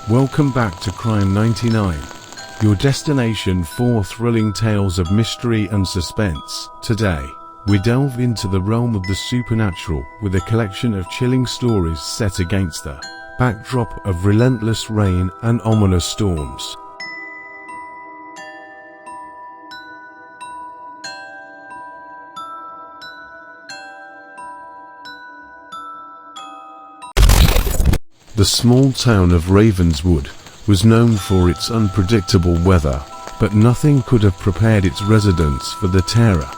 Welcome back to Crime 99, your destination for thrilling tales of mystery and suspense. Today, we delve into the realm of the supernatural with a collection of chilling stories set against the backdrop of relentless rain and ominous storms. The small town of Ravenswood was known for its unpredictable weather, but nothing could have prepared its residents for the terror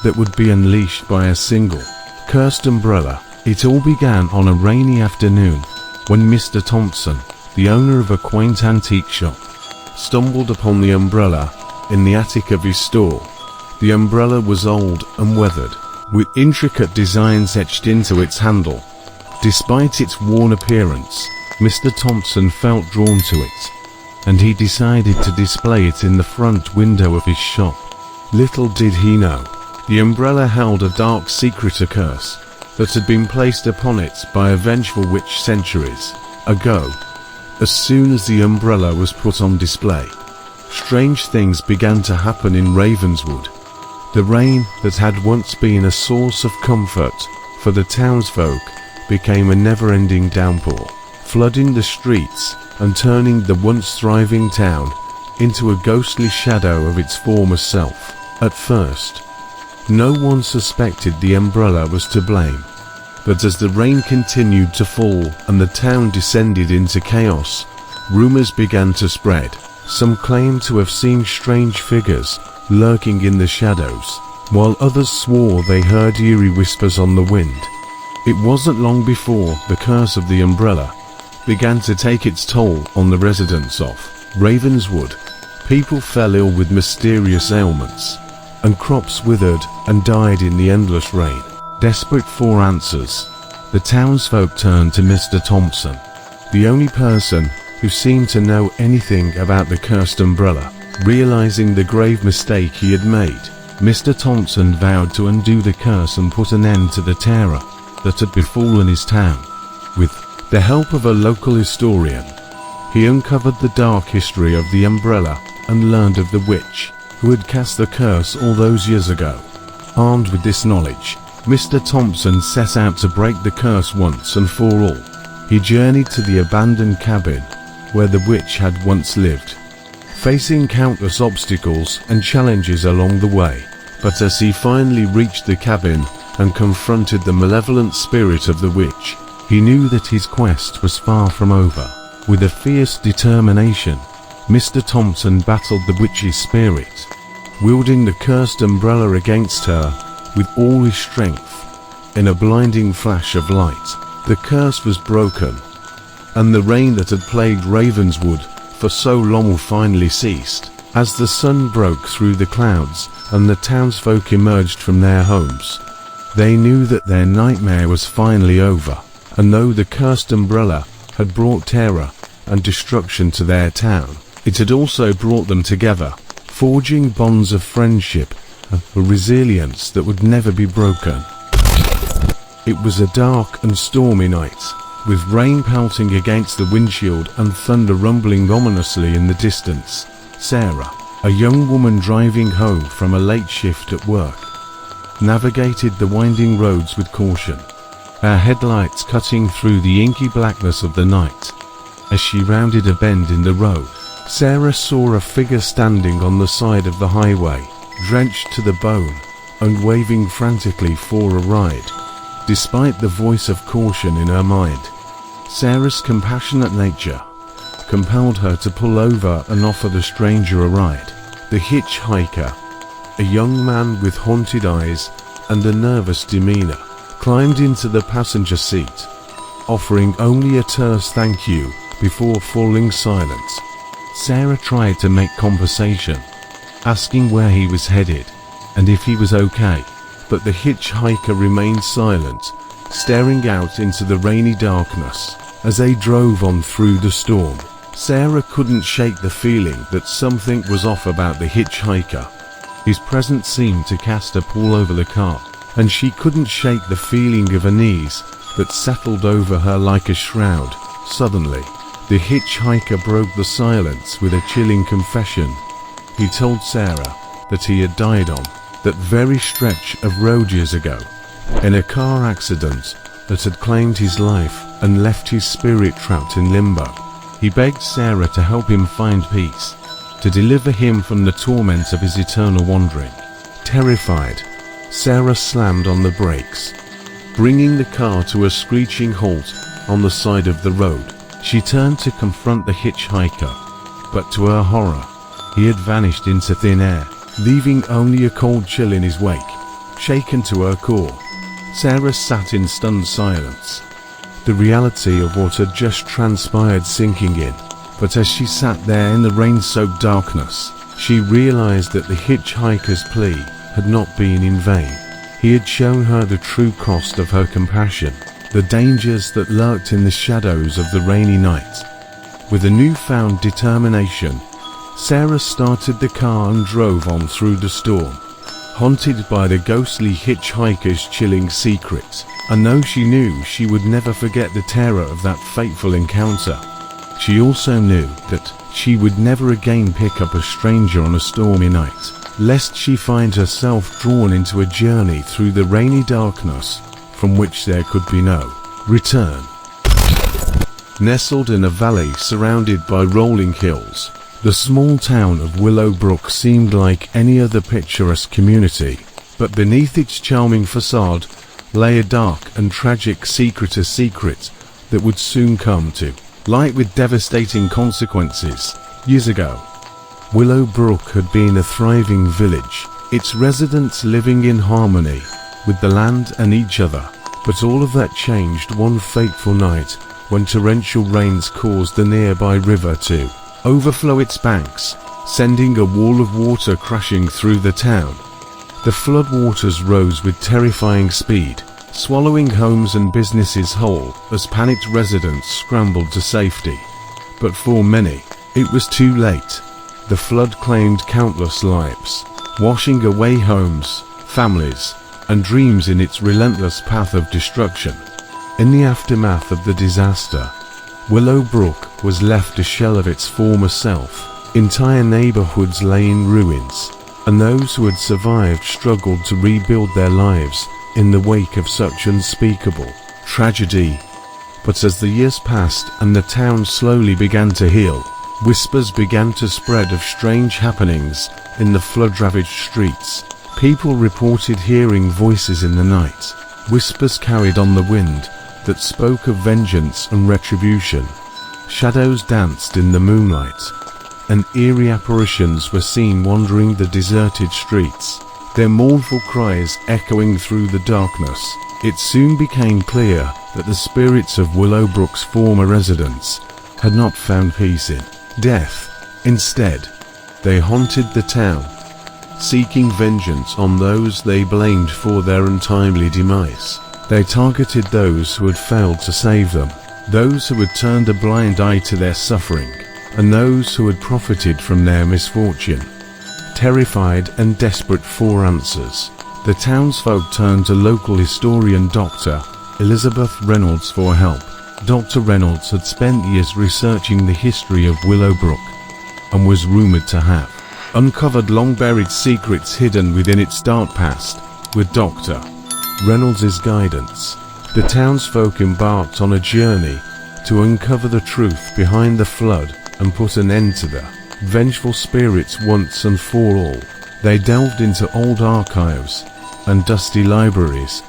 that would be unleashed by a single cursed umbrella. It all began on a rainy afternoon when Mr. Thompson, the owner of a quaint antique shop, stumbled upon the umbrella in the attic of his store. The umbrella was old and weathered, with intricate designs etched into its handle. Despite its worn appearance, Mr. Thompson felt drawn to it, and he decided to display it in the front window of his shop. Little did he know, the umbrella held a dark secret, a curse that had been placed upon it by a vengeful witch centuries ago. As soon as the umbrella was put on display, strange things began to happen in Ravenswood. The rain that had once been a source of comfort for the townsfolk became a never-ending downpour, flooding the streets and turning the once thriving town into a ghostly shadow of its former self. At first, no one suspected the umbrella was to blame, but as the rain continued to fall and the town descended into chaos, rumors began to spread. Some claimed to have seen strange figures lurking in the shadows, while others swore they heard eerie whispers on the wind. It wasn't long before the curse of the umbrella began to take its toll on the residents of Ravenswood. People fell ill with mysterious ailments, and crops withered and died in the endless rain. Desperate for answers, the townsfolk turned to Mr. Thompson, the only person who seemed to know anything about the cursed umbrella. Realizing the grave mistake he had made, Mr. Thompson vowed to undo the curse and put an end to the terror that had befallen his town. With the help of a local historian, he uncovered the dark history of the umbrella and learned of the witch who had cast the curse all those years ago. Armed with this knowledge, Mr. Thompson set out to break the curse once and for all. He journeyed to the abandoned cabin where the witch had once lived, facing countless obstacles and challenges along the way. But as he finally reached the cabin and confronted the malevolent spirit of the witch, he knew that his quest was far from over. With a fierce determination, Mr. Thompson battled the witch's spirit, wielding the cursed umbrella against her with all his strength. In a blinding flash of light, the curse was broken, and the rain that had plagued Ravenswood for so long finally ceased. As the sun broke through the clouds and the townsfolk emerged from their homes, they knew that their nightmare was finally over. And though the cursed umbrella had brought terror and destruction to their town, it had also brought them together, forging bonds of friendship and resilience that would never be broken. It was a dark and stormy night, with rain pelting against the windshield and thunder rumbling ominously in the distance. Sarah, a young woman driving home from a late shift at work, navigated the winding roads with caution, her headlights cutting through the inky blackness of the night. As she rounded a bend in the road, Sarah saw a figure standing on the side of the highway, drenched to the bone and waving frantically for a ride. Despite the voice of caution in her mind, Sarah's compassionate nature compelled her to pull over and offer the stranger a ride. The hitchhiker, a young man with haunted eyes and a nervous demeanor, climbed into the passenger seat, offering only a terse thank you before falling silent. Sarah tried to make conversation, asking where he was headed and if he was okay, but the hitchhiker remained silent, staring out into the rainy darkness. As they drove on through the storm, Sarah couldn't shake the feeling that something was off about the hitchhiker. His presence seemed to cast a pall over the car, and she couldn't shake the feeling of unease that settled over her like a shroud. Suddenly, The hitchhiker broke the silence with a chilling confession. He told Sarah that he had died on that very stretch of road years ago, in a car accident that had claimed his life and left his spirit trapped in limbo. He begged Sarah to help him find peace, to deliver him from the torment of his eternal wandering. Terrified, Sarah slammed on the brakes, bringing the car to a screeching halt on the side of the road. She turned to confront the hitchhiker, but to her horror, he had vanished into thin air, leaving only a cold chill in his wake. Shaken to her core, Sarah sat in stunned silence, the reality of what had just transpired sinking in. But as she sat there in the rain-soaked darkness, she realized that the hitchhiker's plea had not been in vain. He had shown her the true cost of her compassion, the dangers that lurked in the shadows of the rainy night. With a newfound determination, Sarah started the car and drove on through the storm, haunted by the ghostly hitchhiker's chilling secrets. And though she knew she would never forget the terror of that fateful encounter, she also knew that she would never again pick up a stranger on a stormy night, lest she find herself drawn into a journey through the rainy darkness from which there could be no return. Nestled in a valley surrounded by rolling hills, the small town of Willowbrook seemed like any other picturesque community, but beneath its charming facade lay a dark and tragic secret, a secret that would soon come to light with devastating consequences. Years ago, Willowbrook had been a thriving village, its residents living in harmony with the land and each other. But all of that changed one fateful night when torrential rains caused the nearby river to overflow its banks, sending a wall of water crashing through the town. The floodwaters rose with terrifying speed, swallowing homes and businesses whole as panicked residents scrambled to safety. But for many, it was too late. The flood claimed countless lives, washing away homes, families, and dreams in its relentless path of destruction. In the aftermath of the disaster, Willowbrook was left a shell of its former self. Entire neighborhoods lay in ruins, and those who had survived struggled to rebuild their lives in the wake of such unspeakable tragedy. But as the years passed and the town slowly began to heal, whispers began to spread of strange happenings in the flood-ravaged streets. People reported hearing voices in the night, whispers carried on the wind that spoke of vengeance and retribution. Shadows danced in the moonlight, and eerie apparitions were seen wandering the deserted streets, their mournful cries echoing through the darkness. It soon became clear that the spirits of Willowbrook's former residents had not found peace in death. Instead, they haunted the town, seeking vengeance on those they blamed for their untimely demise. They targeted those who had failed to save them, those who had turned a blind eye to their suffering, and those who had profited from their misfortune. Terrified and desperate for answers, the townsfolk turned to local historian Dr. Elizabeth Reynolds for help. Dr. Reynolds had spent years researching the history of Willowbrook, and was rumored to have uncovered long-buried secrets hidden within its dark past. With Dr. Reynolds' guidance, the townsfolk embarked on a journey to uncover the truth behind the flood and put an end to the vengeful spirits once and for all. They delved into old archives and dusty libraries,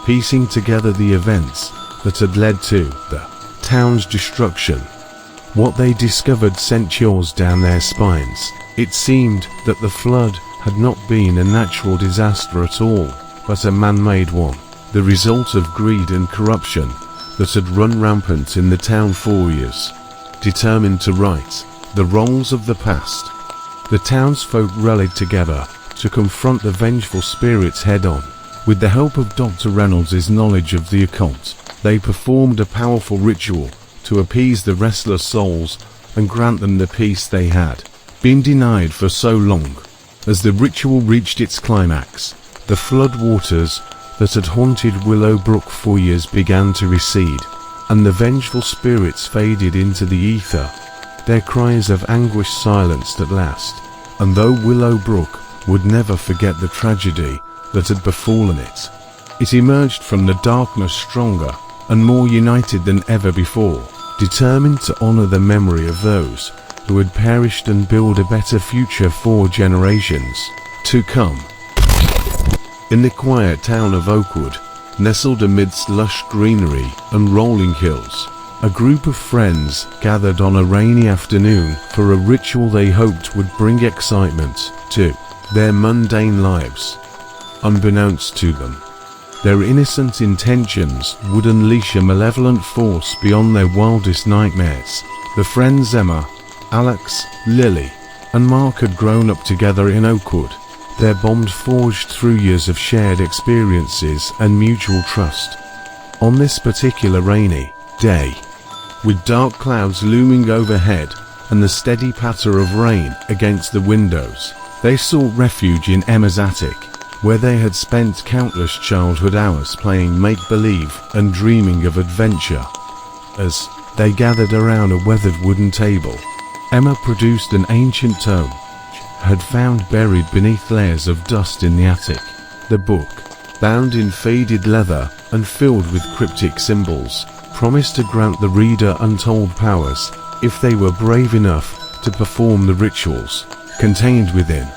piecing together the events that had led to the town's destruction. What they discovered sent chills down their spines. It seemed that the flood had not been a natural disaster at all, but a man-made one, the result of greed and corruption that had run rampant in the town for years. Determined to right the wrongs of the past, the townsfolk rallied together to confront the vengeful spirits head-on. With the help of Dr. Reynolds' knowledge of the occult, they performed a powerful ritual to appease the restless souls and grant them the peace they had been denied for so long. As the ritual reached its climax, the flood waters that had haunted Willowbrook for years began to recede, and the vengeful spirits faded into the ether, their cries of anguish silenced at last. And though Willowbrook would never forget the tragedy that had befallen it, it emerged from the darkness stronger and more united than ever before, determined to honor the memory of those who had perished and build a better future for generations to come. In the quiet town of Oakwood, nestled amidst lush greenery and rolling hills, a group of friends gathered on a rainy afternoon for a ritual they hoped would bring excitement to their mundane lives. Unbeknownst to them, their innocent intentions would unleash a malevolent force beyond their wildest nightmares. The friends Emma, Alex, Lily, and Mark had grown up together in Oakwood, their bond forged through years of shared experiences and mutual trust. On this particular rainy day, with dark clouds looming overhead and the steady patter of rain against the windows, they sought refuge in Emma's attic, where they had spent countless childhood hours playing make-believe and dreaming of adventure. As they gathered around a weathered wooden table, Emma produced an ancient tome had found buried beneath layers of dust in the attic. The book, bound in faded leather and filled with cryptic symbols, promised to grant the reader untold powers if they were brave enough to perform the rituals contained within.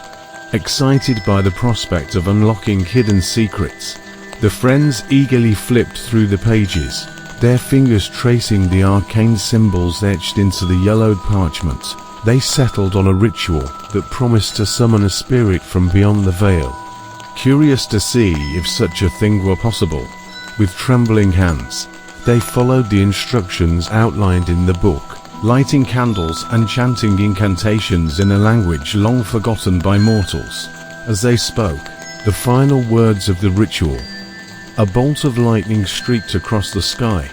Excited by the prospect of unlocking hidden secrets, the friends eagerly flipped through the pages, their fingers tracing the arcane symbols etched into the yellowed parchment. They settled on a ritual that promised to summon a spirit from beyond the veil. Curious to see if such a thing were possible, with trembling hands, they followed the instructions outlined in the book, lighting candles and chanting incantations in a language long forgotten by mortals. As they spoke the final words of the ritual, a bolt of lightning streaked across the sky,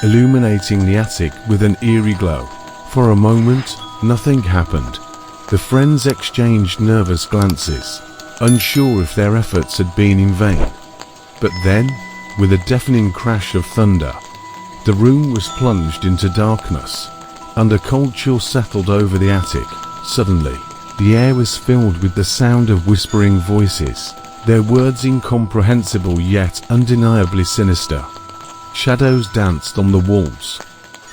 illuminating the attic with an eerie glow. For a moment, nothing happened. The friends exchanged nervous glances, unsure if their efforts had been in vain. But then, with a deafening crash of thunder, the room was plunged into darkness, and a cold chill settled over the attic. Suddenly, the air was filled with the sound of whispering voices, their words incomprehensible yet undeniably sinister. Shadows danced on the walls,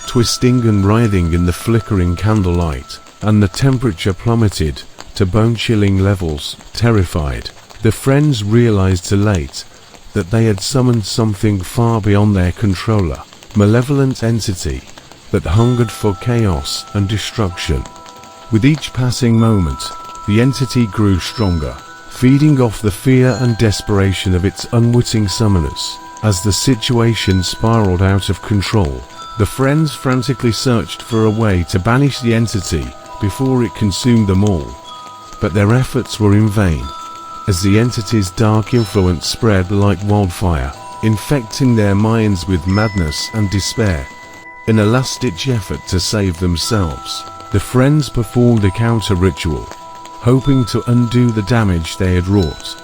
twisting and writhing in the flickering candlelight, and the temperature plummeted to bone-chilling levels. Terrified, the friends realized too late that they had summoned something far beyond their control, a malevolent entity that hungered for chaos and destruction. With each passing moment, the entity grew stronger, feeding off the fear and desperation of its unwitting summoners. As the situation spiraled out of control, the friends frantically searched for a way to banish the entity before it consumed them all. But their efforts were in vain, as the entity's dark influence spread like wildfire, infecting their minds with madness and despair. In a last-ditch effort to save themselves, the friends performed a counter-ritual, hoping to undo the damage they had wrought.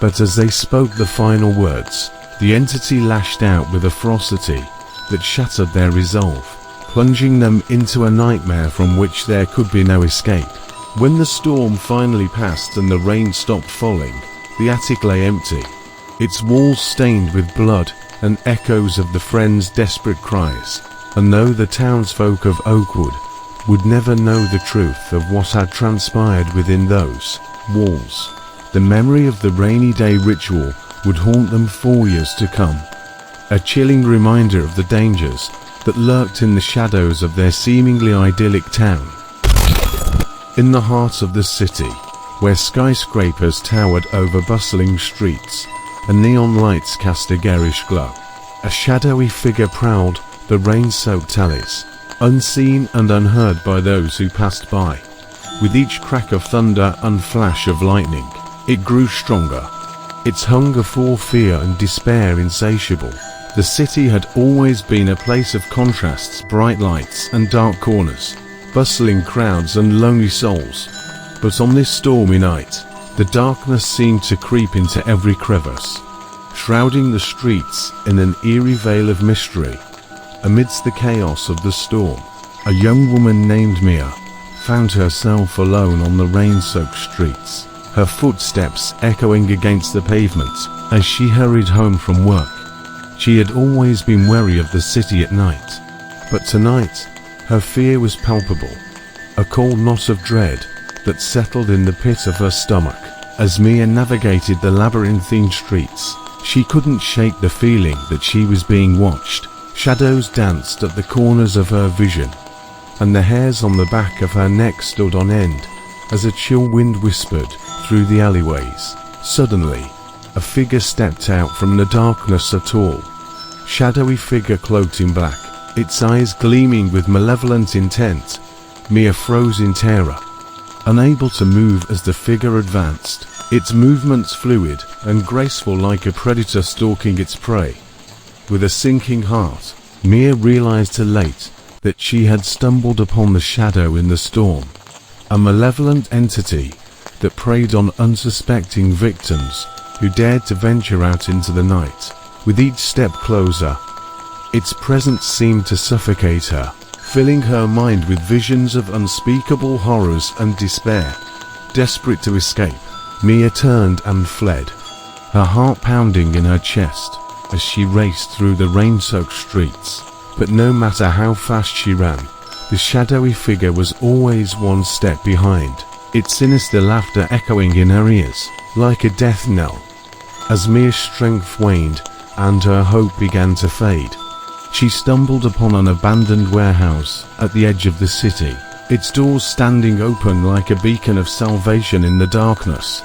But as they spoke the final words, the entity lashed out with a ferocity that shattered their resolve, plunging them into a nightmare from which there could be no escape. When the storm finally passed and the rain stopped falling, the attic lay empty, its walls stained with blood and echoes of the friends' desperate cries. And though the townsfolk of Oakwood would never know the truth of what had transpired within those walls, the memory of the rainy day ritual would haunt them for years to come, a chilling reminder of the dangers that lurked in the shadows of their seemingly idyllic town. In the heart of the city, where skyscrapers towered over bustling streets and neon lights cast a garish glow, a shadowy figure prowled the rain-soaked alleys, unseen and unheard by those who passed by. With each crack of thunder and flash of lightning, it grew stronger, its hunger for fear and despair insatiable. The city had always been a place of contrasts, bright lights and dark corners, bustling crowds and lonely souls. But on this stormy night, the darkness seemed to creep into every crevice, shrouding the streets in an eerie veil of mystery. Amidst the chaos of the storm, a young woman named Mia found herself alone on the rain-soaked streets, her footsteps echoing against the pavement as she hurried home from work. She had always been wary of the city at night, but tonight, her fear was palpable, a cold knot of dread that settled in the pit of her stomach. As Mia navigated the labyrinthine streets, she couldn't shake the feeling that she was being watched. Shadows danced at the corners of her vision, and the hairs on the back of her neck stood on end as a chill wind whispered through the alleyways. Suddenly, a figure stepped out from the darkness, a tall, shadowy figure cloaked in black, its eyes gleaming with malevolent intent. Mia froze in terror, unable to move as the figure advanced, its movements fluid and graceful like a predator stalking its prey. With a sinking heart, Mia realized too late that she had stumbled upon the shadow in the storm, a malevolent entity that preyed on unsuspecting victims who dared to venture out into the night. With each step closer, its presence seemed to suffocate her, filling her mind with visions of unspeakable horrors and despair. Desperate to escape, Mia turned and fled, her heart pounding in her chest as she raced through the rain-soaked streets. But no matter how fast she ran, the shadowy figure was always one step behind, its sinister laughter echoing in her ears like a death knell. As Mia's strength waned and her hope began to fade, she stumbled upon an abandoned warehouse at the edge of the city, its doors standing open like a beacon of salvation in the darkness.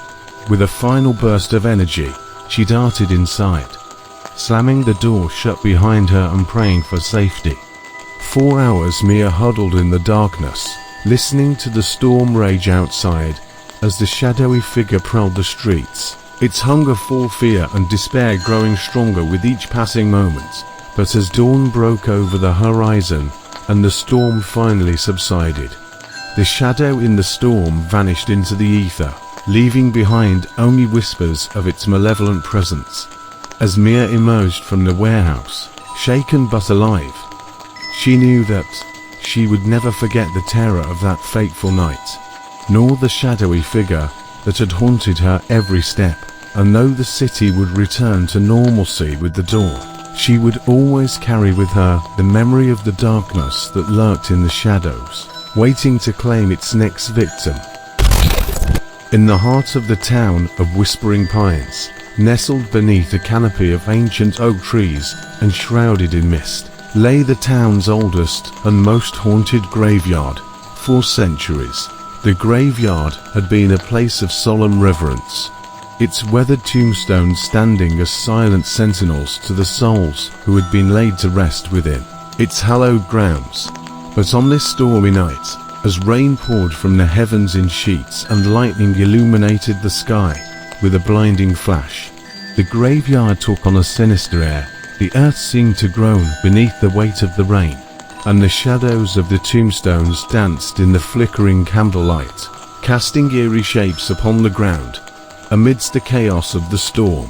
With a final burst of energy, she darted inside, slamming the door shut behind her and praying for safety. 4 hours Mia huddled in the darkness, listening to the storm rage outside as the shadowy figure prowled the streets, its hunger for fear and despair growing stronger with each passing moment. But as dawn broke over the horizon and the storm finally subsided, the shadow in the storm vanished into the ether, leaving behind only whispers of its malevolent presence. As Mia emerged from the warehouse, shaken but alive, she knew that she would never forget the terror of that fateful night, nor the shadowy figure that had haunted her every step. And though the city would return to normalcy with the dawn, she would always carry with her the memory of the darkness that lurked in the shadows, waiting to claim its next victim. In the heart of the town of Whispering Pines, nestled beneath a canopy of ancient oak trees and shrouded in mist, lay the town's oldest and most haunted graveyard. For centuries, the graveyard had been a place of solemn reverence, its weathered tombstones standing as silent sentinels to the souls who had been laid to rest within its hallowed grounds. But on this stormy night, as rain poured from the heavens in sheets and lightning illuminated the sky with a blinding flash, the graveyard took on a sinister air. The earth seemed to groan beneath the weight of the rain, and the shadows of the tombstones danced in the flickering candlelight, casting eerie shapes upon the ground. Amidst the chaos of the storm,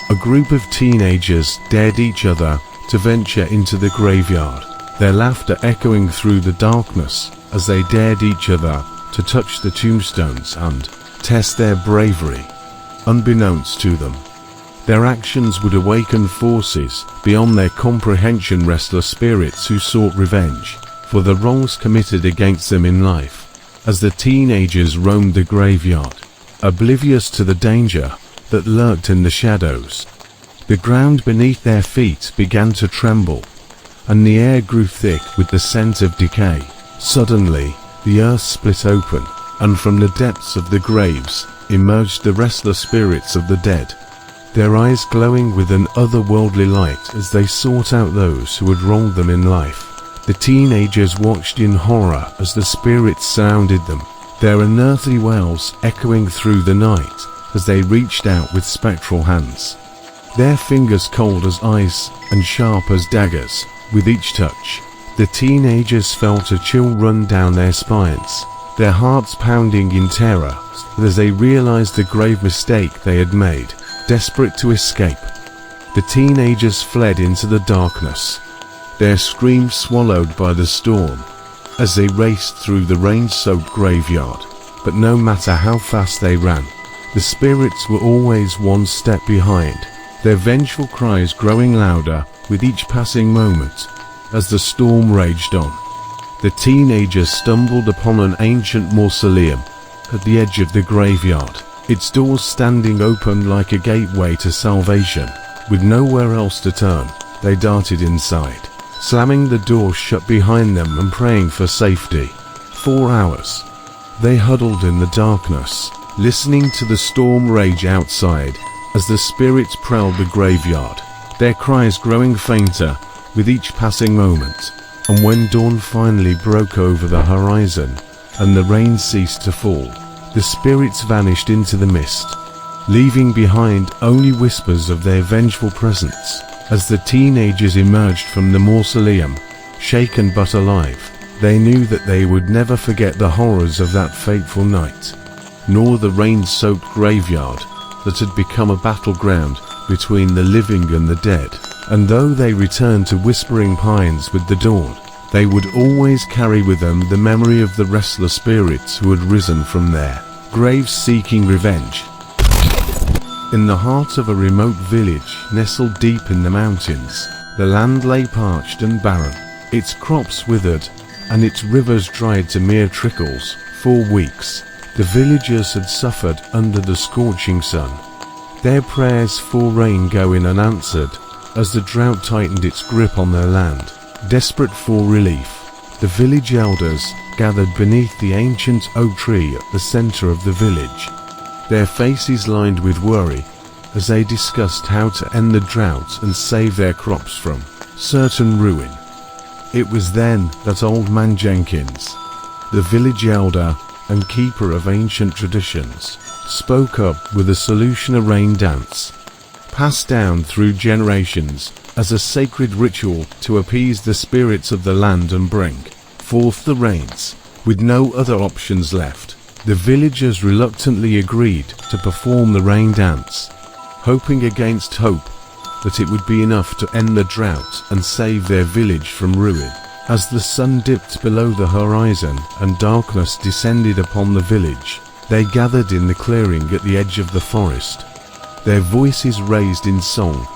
a group of teenagers dared each other to venture into the graveyard, their laughter echoing through the darkness as they dared each other to touch the tombstones and test their bravery. Unbeknownst to them, their actions would awaken forces beyond their comprehension, restless spirits who sought revenge for the wrongs committed against them in life. As the teenagers roamed the graveyard, oblivious to the danger that lurked in the shadows, the ground beneath their feet began to tremble, and the air grew thick with the scent of decay. Suddenly, the earth split open, and from the depths of the graves emerged the restless spirits of the dead, their eyes glowing with an otherworldly light as they sought out those who had wronged them in life. The teenagers watched in horror as the spirits surrounded them, their unearthly wails echoing through the night as they reached out with spectral hands, their fingers cold as ice and sharp as daggers. With each touch, the teenagers felt a chill run down their spines, their hearts pounding in terror as they realized the grave mistake they had made. Desperate to escape, the teenagers fled into the darkness, their screams swallowed by the storm as they raced through the rain-soaked graveyard. But no matter how fast they ran, the spirits were always one step behind, their vengeful cries growing louder with each passing moment as the storm raged on. The teenagers stumbled upon an ancient mausoleum at the edge of the graveyard, its doors standing open like a gateway to salvation. With nowhere else to turn, they darted inside, slamming the door shut behind them and praying for safety. 4 hours. They huddled in the darkness, listening to the storm rage outside as the spirits prowled the graveyard, their cries growing fainter with each passing moment. And when dawn finally broke over the horizon and the rain ceased to fall, the spirits vanished into the mist, leaving behind only whispers of their vengeful presence. As the teenagers emerged from the mausoleum, shaken but alive, they knew that they would never forget the horrors of that fateful night, nor the rain-soaked graveyard that had become a battleground between the living and the dead. And though they returned to Whispering Pines with the dawn, they would always carry with them the memory of the restless spirits who had risen from their graves seeking revenge. In the heart of a remote village nestled deep in the mountains, the land lay parched and barren, its crops withered, and its rivers dried to mere trickles. For weeks, the villagers had suffered under the scorching sun, their prayers for rain going unanswered as the drought tightened its grip on their land. Desperate for relief, the village elders gathered beneath the ancient oak tree at the center of the village, their faces lined with worry as they discussed how to end the drought and save their crops from certain ruin. It was then that Old Man Jenkins, the village elder and keeper of ancient traditions, spoke up with a solution: a rain dance, passed down through generations as a sacred ritual to appease the spirits of the land and bring forth the rains. With no other options left, the villagers reluctantly agreed to perform the rain dance, hoping against hope that it would be enough to end the drought and save their village from ruin. As the sun dipped below the horizon and darkness descended upon the village, they gathered in the clearing at the edge of the forest, their voices raised in song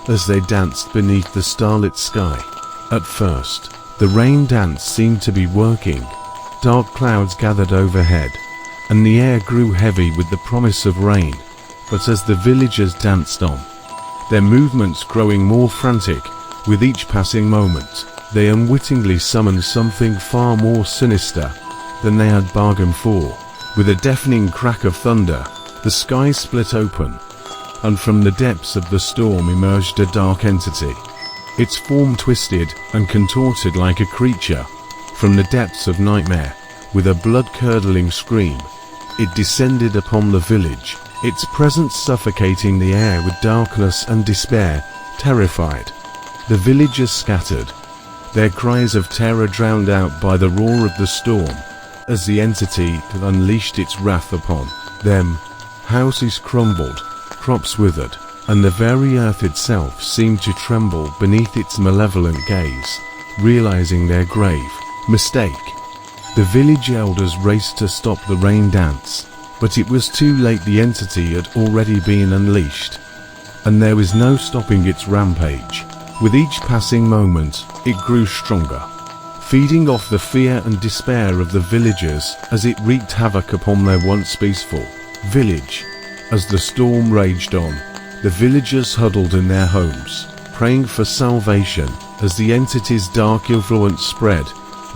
as they danced beneath the starlit sky. At first, the rain dance seemed to be working. Dark clouds gathered overhead, and the air grew heavy with the promise of rain. But as the villagers danced on, their movements growing more frantic with each passing moment, they unwittingly summoned something far more sinister than they had bargained for. With a deafening crack of thunder, the sky split open, and from the depths of the storm emerged a dark entity. Its form twisted and contorted like a creature from the depths of nightmare. With a blood-curdling scream, it descended upon the village, its presence suffocating the air with darkness and despair. Terrified, the villagers scattered, their cries of terror drowned out by the roar of the storm as the entity had unleashed its wrath upon them. Houses crumbled, crops withered, and the very earth itself seemed to tremble beneath its malevolent gaze. Realizing their grave mistake, the village elders raced to stop the rain dance, but it was too late. The entity had already been unleashed, and there was no stopping its rampage. With each passing moment, it grew stronger, feeding off the fear and despair of the villagers as it wreaked havoc upon their once peaceful village. As the storm raged on, the villagers huddled in their homes, praying for salvation as the entity's dark influence spread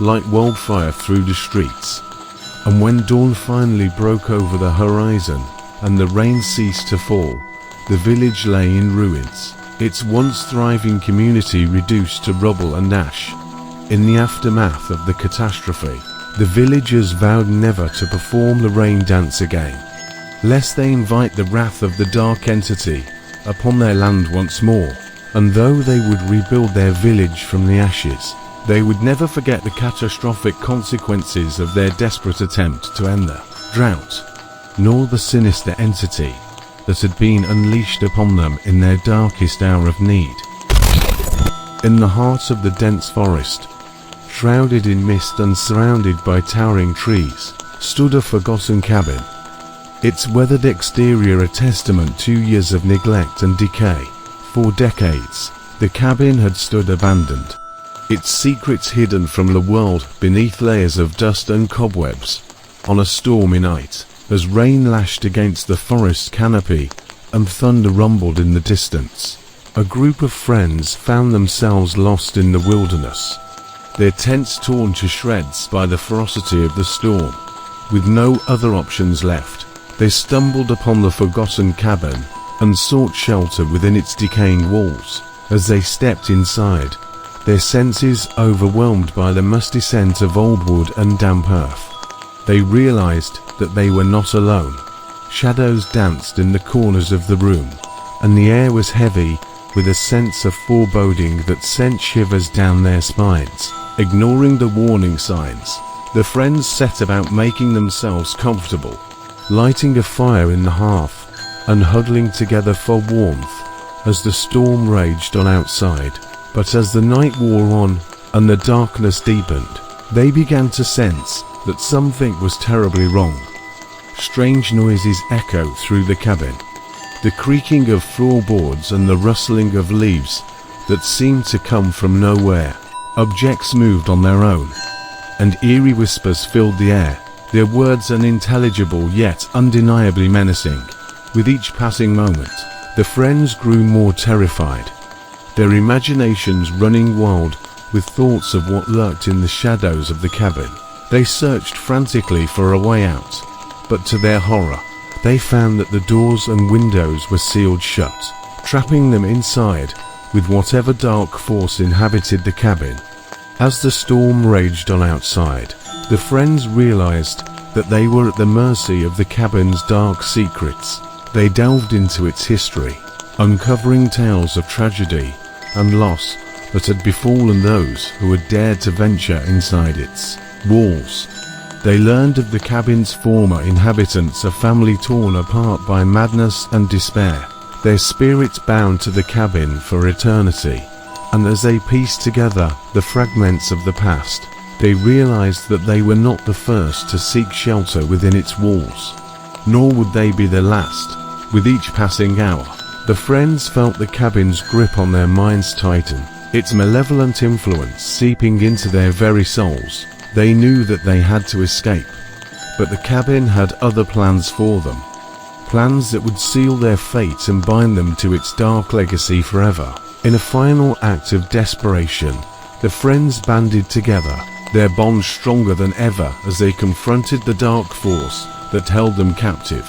like wildfire through the streets. And when dawn finally broke over the horizon and the rain ceased to fall, the village lay in ruins, its once thriving community reduced to rubble and ash. In the aftermath of the catastrophe, the villagers vowed never to perform the rain dance again, lest they invite the wrath of the dark entity upon their land once more. And though they would rebuild their village from the ashes, they would never forget the catastrophic consequences of their desperate attempt to end the drought, nor the sinister entity that had been unleashed upon them in their darkest hour of need. In the heart of the dense forest, shrouded in mist and surrounded by towering trees, stood a forgotten cabin. Its weathered exterior a testament to years of neglect and decay. For decades, the cabin had stood abandoned, its secrets hidden from the world beneath layers of dust and cobwebs. On a stormy night, as rain lashed against the forest canopy and thunder rumbled in the distance, a group of friends found themselves lost in the wilderness, their tents torn to shreds by the ferocity of the storm. With no other options left, they stumbled upon the forgotten cabin and sought shelter within its decaying walls. As they stepped inside, their senses overwhelmed by the musty scent of old wood and damp earth, they realized that they were not alone. Shadows danced in the corners of the room, and the air was heavy with a sense of foreboding that sent shivers down their spines. Ignoring the warning signs, the friends set about making themselves comfortable, lighting a fire in the hearth and huddling together for warmth as the storm raged on outside. But as the night wore on and the darkness deepened, they began to sense that something was terribly wrong. Strange noises echoed through the cabin, the creaking of floorboards and the rustling of leaves that seemed to come from nowhere. Objects moved on their own, and eerie whispers filled the air, their words unintelligible yet undeniably menacing. With each passing moment, the friends grew more terrified, their imaginations running wild with thoughts of what lurked in the shadows of the cabin. They searched frantically for a way out, but to their horror, they found that the doors and windows were sealed shut, trapping them inside with whatever dark force inhabited the cabin. As the storm raged on outside, the friends realized that they were at the mercy of the cabin's dark secrets. They delved into its history, uncovering tales of tragedy and loss that had befallen those who had dared to venture inside its walls. They learned of the cabin's former inhabitants, a family torn apart by madness and despair, their spirits bound to the cabin for eternity. And as they pieced together the fragments of the past, they realized that they were not the first to seek shelter within its walls, nor would they be the last. With each passing hour, the friends felt the cabin's grip on their minds tighten, its malevolent influence seeping into their very souls. They knew that they had to escape, but the cabin had other plans for them, plans that would seal their fate and bind them to its dark legacy forever. In a final act of desperation, the friends banded together, their bond stronger than ever as they confronted the dark force that held them captive.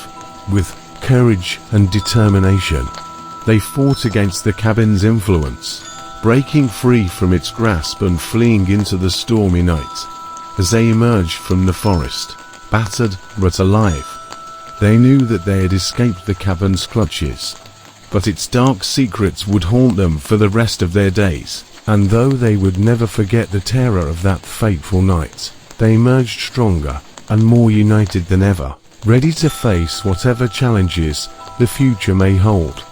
With courage and determination, they fought against the cabin's influence, breaking free from its grasp and fleeing into the stormy night. As they emerged from the forest, battered but alive, they knew that they had escaped the cabin's clutches, but its dark secrets would haunt them for the rest of their days. And though they would never forget the terror of that fateful night, they emerged stronger and more united than ever, ready to face whatever challenges the future may hold.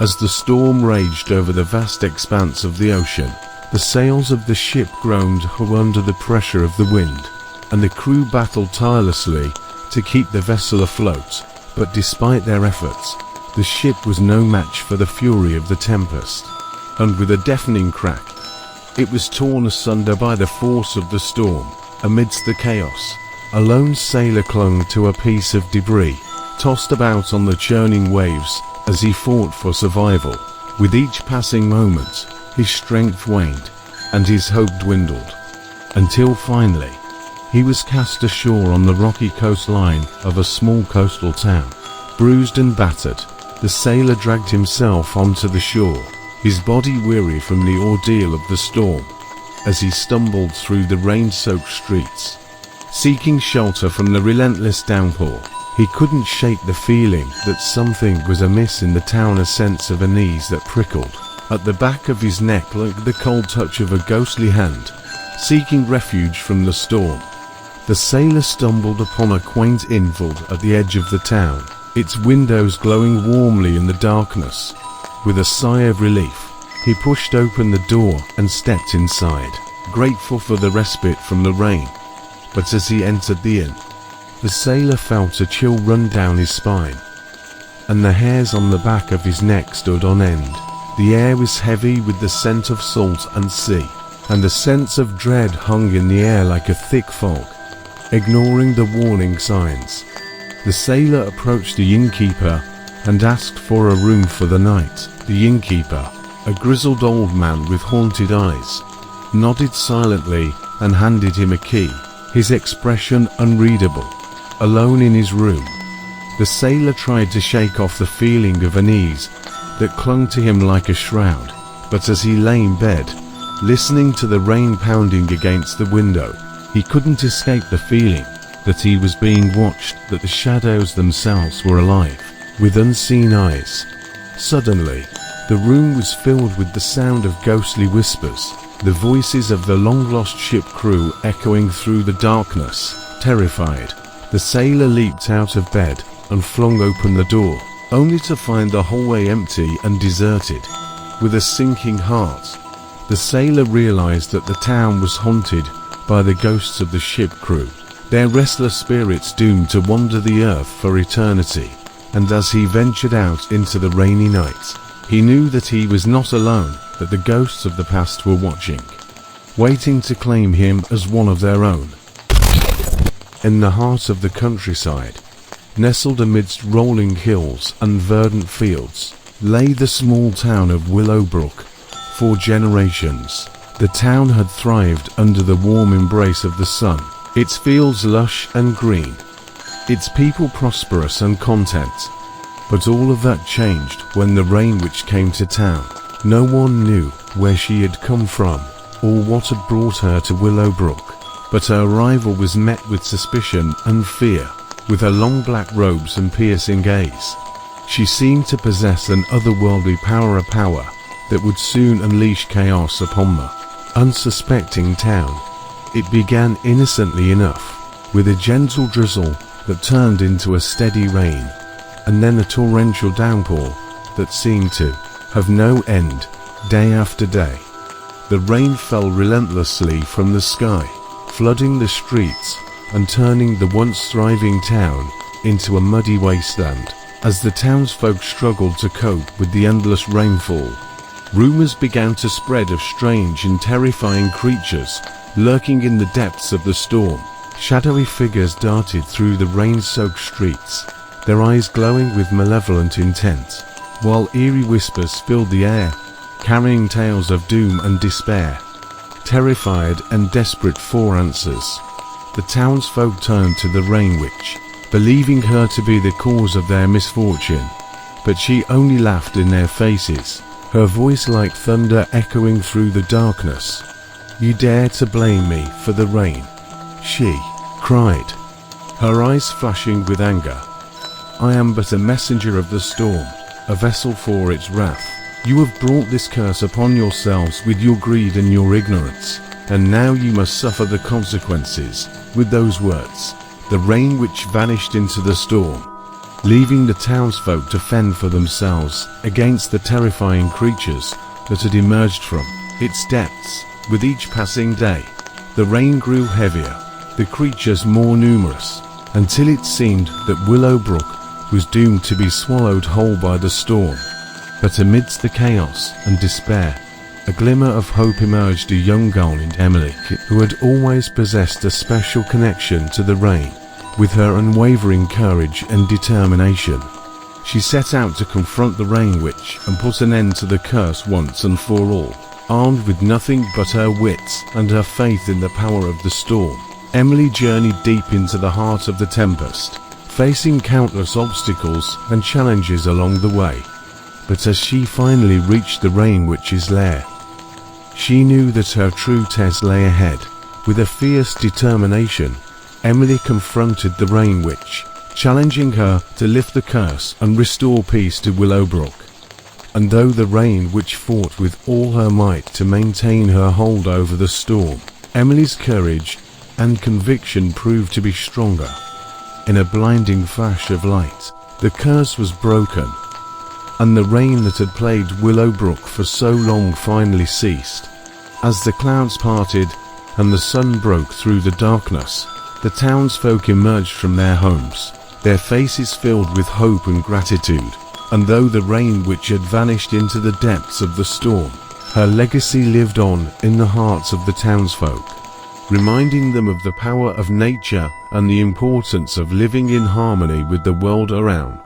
As the storm raged over the vast expanse of the ocean, the sails of the ship groaned under the pressure of the wind, and the crew battled tirelessly to keep the vessel afloat. But despite their efforts, the ship was no match for the fury of the tempest, and with a deafening crack, it was torn asunder by the force of the storm. Amidst the chaos, a lone sailor clung to a piece of debris, tossed about on the churning waves as he fought for survival. With each passing moment, his strength waned, and his hope dwindled, until finally, he was cast ashore on the rocky coastline of a small coastal town. Bruised and battered, the sailor dragged himself onto the shore, his body weary from the ordeal of the storm. As he stumbled through the rain-soaked streets, seeking shelter from the relentless downpour, he couldn't shake the feeling that something was amiss in the town, a sense of unease that prickled at the back of his neck like the cold touch of a ghostly hand, seeking refuge from the storm. The sailor stumbled upon a quaint inn at the edge of the town, its windows glowing warmly in the darkness. With a sigh of relief, He pushed open the door and stepped inside, grateful for the respite from the rain. But as he entered the inn, the sailor felt a chill run down his spine, and the hairs on the back of his neck stood on end. The air was heavy with the scent of salt and sea, and the sense of dread hung in the air like a thick fog. Ignoring the warning signs, the sailor approached the innkeeper and asked for a room for the night. The innkeeper, a grizzled old man with haunted eyes, nodded silently and handed him a key, his expression unreadable. Alone in his room, the sailor tried to shake off the feeling of unease that clung to him like a shroud, but as he lay in bed, listening to the rain pounding against the window, he couldn't escape the feeling that he was being watched, that the shadows themselves were alive, with unseen eyes. Suddenly, the room was filled with the sound of ghostly whispers, the voices of the long-lost ship crew echoing through the darkness. Terrified, the sailor leaped out of bed and flung open the door, only to find the hallway empty and deserted. With a sinking heart, the sailor realized that the town was haunted by the ghosts of the ship crew, their restless spirits doomed to wander the earth for eternity. And as he ventured out into the rainy night, he knew that he was not alone, that the ghosts of the past were watching, waiting to claim him as one of their own. In the heart of the countryside, nestled amidst rolling hills and verdant fields, lay the small town of Willowbrook. For generations, the town had thrived under the warm embrace of the sun, its fields lush and green, its people prosperous and content. But all of that changed when the rain witch came to town. No one knew where she had come from or what had brought her to Willowbrook, but her arrival was met with suspicion and fear. With her long black robes and piercing gaze, she seemed to possess an otherworldly power, a power that would soon unleash chaos upon the unsuspecting town. It began innocently enough, with a gentle drizzle that turned into a steady rain, and then a torrential downpour that seemed to have no end, day after day. The rain fell relentlessly from the sky, flooding the streets and turning the once thriving town into a muddy wasteland. As the townsfolk struggled to cope with the endless rainfall, rumors began to spread of strange and terrifying creatures lurking in the depths of the storm. Shadowy figures darted through the rain-soaked streets, their eyes glowing with malevolent intent, while eerie whispers filled the air, carrying tales of doom and despair. Terrified and desperate for answers, the townsfolk turned to the Rain Witch, believing her to be the cause of their misfortune. But she only laughed in their faces, her voice like thunder echoing through the darkness. "You dare to blame me for the rain?" she cried, her eyes flashing with anger. "I am but a messenger of the storm, a vessel for its wrath. You have brought this curse upon yourselves with your greed and your ignorance, and now you must suffer the consequences." With those words, the Rain Witch vanished into the storm, leaving the townsfolk to fend for themselves against the terrifying creatures that had emerged from its depths. With each passing day, the rain grew heavier, the creatures more numerous, until it seemed that Willowbrook was doomed to be swallowed whole by the storm. But amidst the chaos and despair, a glimmer of hope emerged. A young girl named Emily, who had always possessed a special connection to the rain. With her unwavering courage and determination, she set out to confront the Rain Witch and put an end to the curse once and for all. Armed with nothing but her wits and her faith in the power of the storm, Emily journeyed deep into the heart of the tempest, facing countless obstacles and challenges along the way. But as she finally reached the Rain Witch's lair, she knew that her true test lay ahead. With a fierce determination, Emily confronted the Rain Witch, challenging her to lift the curse and restore peace to Willowbrook. And though the Rain Witch fought with all her might to maintain her hold over the storm, Emily's courage and conviction proved to be stronger. In a blinding flash of light, the curse was broken, and the rain that had plagued Willowbrook for so long finally ceased. As the clouds parted and the sun broke through the darkness, the townsfolk emerged from their homes, their faces filled with hope and gratitude. And though the rain which had vanished into the depths of the storm, her legacy lived on in the hearts of the townsfolk, reminding them of the power of nature and the importance of living in harmony with the world around.